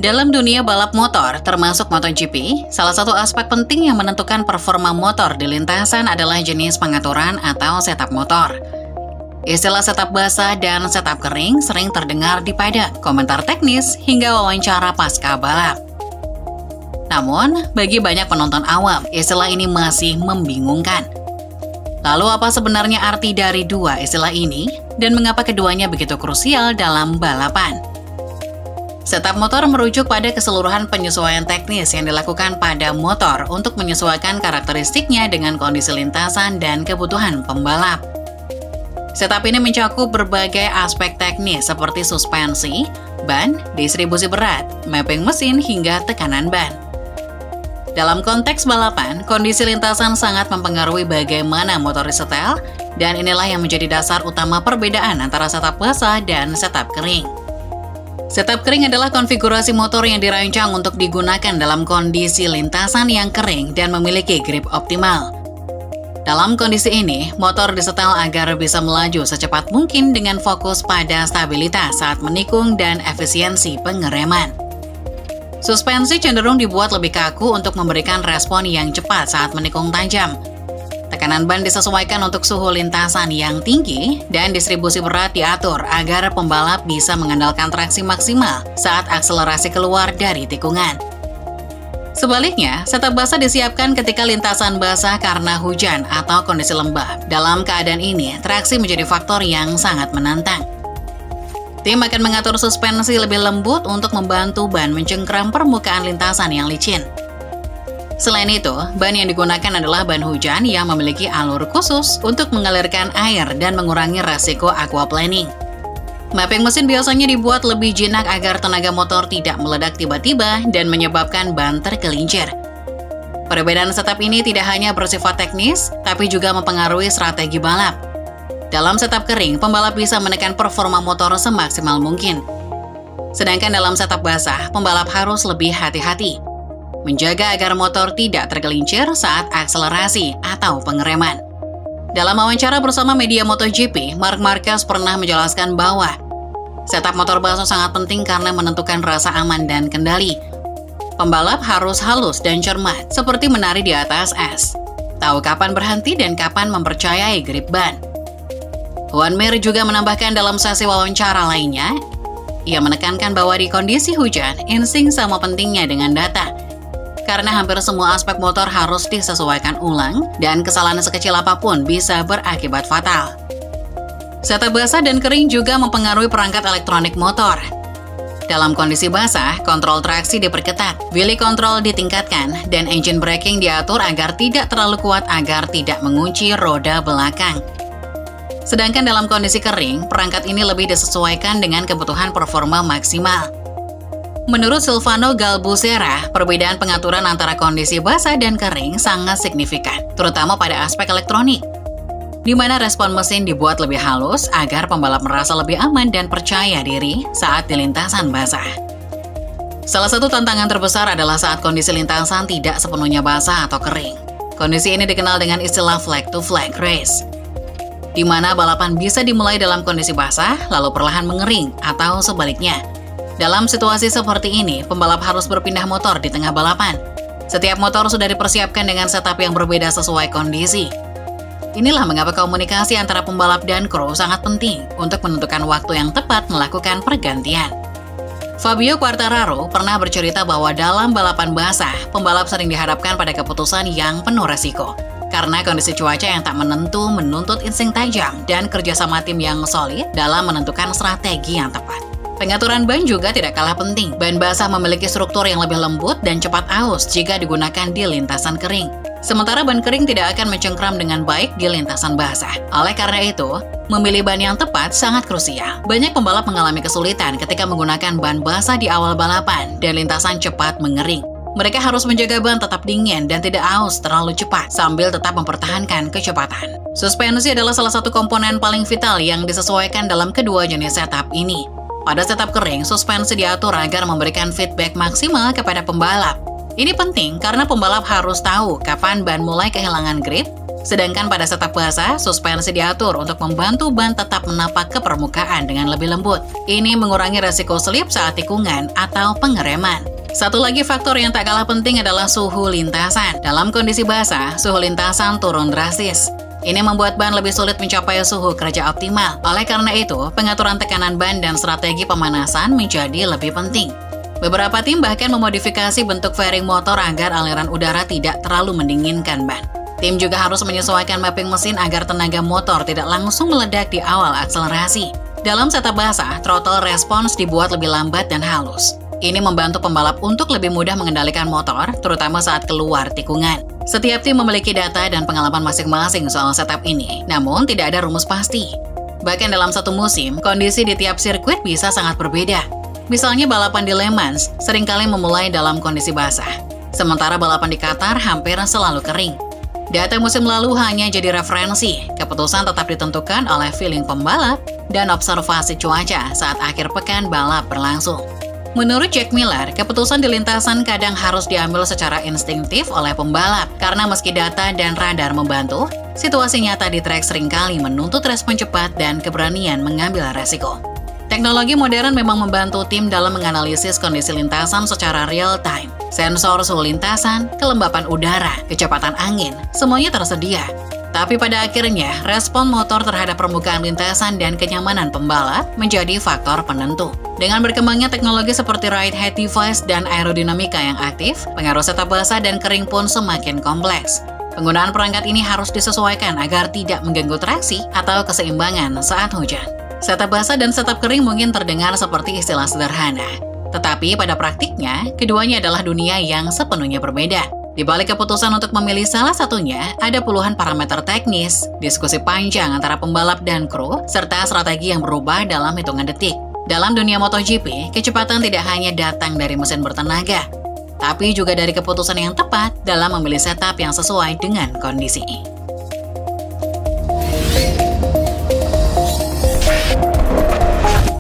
Dalam dunia balap motor, termasuk MotoGP, salah satu aspek penting yang menentukan performa motor di lintasan adalah jenis pengaturan atau setup motor. Istilah setup basah dan setup kering sering terdengar di pada komentar teknis hingga wawancara pasca balap. Namun, bagi banyak penonton awam, istilah ini masih membingungkan. Lalu apa sebenarnya arti dari dua istilah ini, dan mengapa keduanya begitu krusial dalam balapan? Setup motor merujuk pada keseluruhan penyesuaian teknis yang dilakukan pada motor untuk menyesuaikan karakteristiknya dengan kondisi lintasan dan kebutuhan pembalap. Setup ini mencakup berbagai aspek teknis seperti suspensi, ban, distribusi berat, mapping mesin, hingga tekanan ban. Dalam konteks balapan, kondisi lintasan sangat mempengaruhi bagaimana motor disetel, dan inilah yang menjadi dasar utama perbedaan antara setup basah dan setup kering. Setup kering adalah konfigurasi motor yang dirancang untuk digunakan dalam kondisi lintasan yang kering dan memiliki grip optimal. Dalam kondisi ini, motor disetel agar bisa melaju secepat mungkin dengan fokus pada stabilitas saat menikung dan efisiensi pengereman. Suspensi cenderung dibuat lebih kaku untuk memberikan respon yang cepat saat menikung tajam. Tekanan ban disesuaikan untuk suhu lintasan yang tinggi dan distribusi berat diatur agar pembalap bisa mengandalkan traksi maksimal saat akselerasi keluar dari tikungan. Sebaliknya, setup basah disiapkan ketika lintasan basah karena hujan atau kondisi lembab. Dalam keadaan ini, traksi menjadi faktor yang sangat menantang. Tim akan mengatur suspensi lebih lembut untuk membantu ban mencengkram permukaan lintasan yang licin. Selain itu, ban yang digunakan adalah ban hujan yang memiliki alur khusus untuk mengalirkan air dan mengurangi resiko aquaplaning. Mapping mesin biasanya dibuat lebih jinak agar tenaga motor tidak meledak tiba-tiba dan menyebabkan ban tergelincir. Perbedaan setup ini tidak hanya bersifat teknis, tapi juga mempengaruhi strategi balap. Dalam setup kering, pembalap bisa menekan performa motor semaksimal mungkin. Sedangkan dalam setup basah, pembalap harus lebih hati-hati, menjaga agar motor tidak tergelincir saat akselerasi atau pengereman. Dalam wawancara bersama media MotoGP, Marc Marquez pernah menjelaskan bahwa setup motor basah sangat penting karena menentukan rasa aman dan kendali. Pembalap harus halus dan cermat, seperti menari di atas es. Tahu kapan berhenti dan kapan mempercayai grip ban. Juan Mir juga menambahkan dalam sesi wawancara lainnya, ia menekankan bahwa di kondisi hujan, insting sama pentingnya dengan data. Karena hampir semua aspek motor harus disesuaikan ulang, dan kesalahan sekecil apapun bisa berakibat fatal. Setup basah dan kering juga mempengaruhi perangkat elektronik motor. Dalam kondisi basah, kontrol traksi diperketat, wheel control ditingkatkan, dan engine braking diatur agar tidak terlalu kuat agar tidak mengunci roda belakang. Sedangkan dalam kondisi kering, perangkat ini lebih disesuaikan dengan kebutuhan performa maksimal. Menurut Silvano Galbusera, perbedaan pengaturan antara kondisi basah dan kering sangat signifikan, terutama pada aspek elektronik, di mana respon mesin dibuat lebih halus agar pembalap merasa lebih aman dan percaya diri saat di lintasan basah. Salah satu tantangan terbesar adalah saat kondisi lintasan tidak sepenuhnya basah atau kering. Kondisi ini dikenal dengan istilah flag-to-flag race, di mana balapan bisa dimulai dalam kondisi basah, lalu perlahan mengering, atau sebaliknya. Dalam situasi seperti ini, pembalap harus berpindah motor di tengah balapan. Setiap motor sudah dipersiapkan dengan setup yang berbeda sesuai kondisi. Inilah mengapa komunikasi antara pembalap dan kru sangat penting untuk menentukan waktu yang tepat melakukan pergantian. Fabio Quartararo pernah bercerita bahwa dalam balapan basah, pembalap sering dihadapkan pada keputusan yang penuh resiko. Karena kondisi cuaca yang tak menentu menuntut insting tajam dan kerjasama tim yang solid dalam menentukan strategi yang tepat. Pengaturan ban juga tidak kalah penting. Ban basah memiliki struktur yang lebih lembut dan cepat aus jika digunakan di lintasan kering. Sementara ban kering tidak akan mencengkram dengan baik di lintasan basah. Oleh karena itu, memilih ban yang tepat sangat krusial. Banyak pembalap mengalami kesulitan ketika menggunakan ban basah di awal balapan dan lintasan cepat mengering. Mereka harus menjaga ban tetap dingin dan tidak aus terlalu cepat sambil tetap mempertahankan kecepatan. Suspensi adalah salah satu komponen paling vital yang disesuaikan dalam kedua jenis setup ini. Pada setup kering, suspensi diatur agar memberikan feedback maksimal kepada pembalap. Ini penting karena pembalap harus tahu kapan ban mulai kehilangan grip, Sedangkan pada setup basah, suspensi diatur untuk membantu ban tetap menapak ke permukaan dengan lebih lembut. Ini mengurangi resiko slip saat tikungan atau pengereman. Satu lagi faktor yang tak kalah penting adalah suhu lintasan. Dalam kondisi basah, suhu lintasan turun drastis. Ini membuat ban lebih sulit mencapai suhu kerja optimal. Oleh karena itu, pengaturan tekanan ban dan strategi pemanasan menjadi lebih penting. Beberapa tim bahkan memodifikasi bentuk fairing motor agar aliran udara tidak terlalu mendinginkan ban. Tim juga harus menyesuaikan mapping mesin agar tenaga motor tidak langsung meledak di awal akselerasi. Dalam setup basah, throttle response dibuat lebih lambat dan halus. Ini membantu pembalap untuk lebih mudah mengendalikan motor, terutama saat keluar tikungan. Setiap tim memiliki data dan pengalaman masing-masing soal setup ini, namun tidak ada rumus pasti. Bahkan dalam satu musim, kondisi di tiap sirkuit bisa sangat berbeda. Misalnya balapan di Le Mans seringkali memulai dalam kondisi basah, sementara balapan di Qatar hampir selalu kering. Data musim lalu hanya jadi referensi, keputusan tetap ditentukan oleh feeling pembalap dan observasi cuaca saat akhir pekan balap berlangsung. Menurut Jack Miller, keputusan di lintasan kadang harus diambil secara instingtif oleh pembalap, karena meski data dan radar membantu, situasi nyata di trek seringkali menuntut respon cepat dan keberanian mengambil resiko. Teknologi modern memang membantu tim dalam menganalisis kondisi lintasan secara real-time. Sensor suhu lintasan, kelembapan udara, kecepatan angin, semuanya tersedia. Tapi pada akhirnya, respon motor terhadap permukaan lintasan dan kenyamanan pembalap menjadi faktor penentu. Dengan berkembangnya teknologi seperti ride height device dan aerodinamika yang aktif, pengaruh setup basah dan kering pun semakin kompleks. Penggunaan perangkat ini harus disesuaikan agar tidak mengganggu traksi atau keseimbangan saat hujan. Setup basah dan setup kering mungkin terdengar seperti istilah sederhana. Tetapi pada praktiknya, keduanya adalah dunia yang sepenuhnya berbeda. Di balik keputusan untuk memilih salah satunya, ada puluhan parameter teknis, diskusi panjang antara pembalap dan kru, serta strategi yang berubah dalam hitungan detik. Dalam dunia MotoGP, kecepatan tidak hanya datang dari mesin bertenaga, tapi juga dari keputusan yang tepat dalam memilih setup yang sesuai dengan kondisi.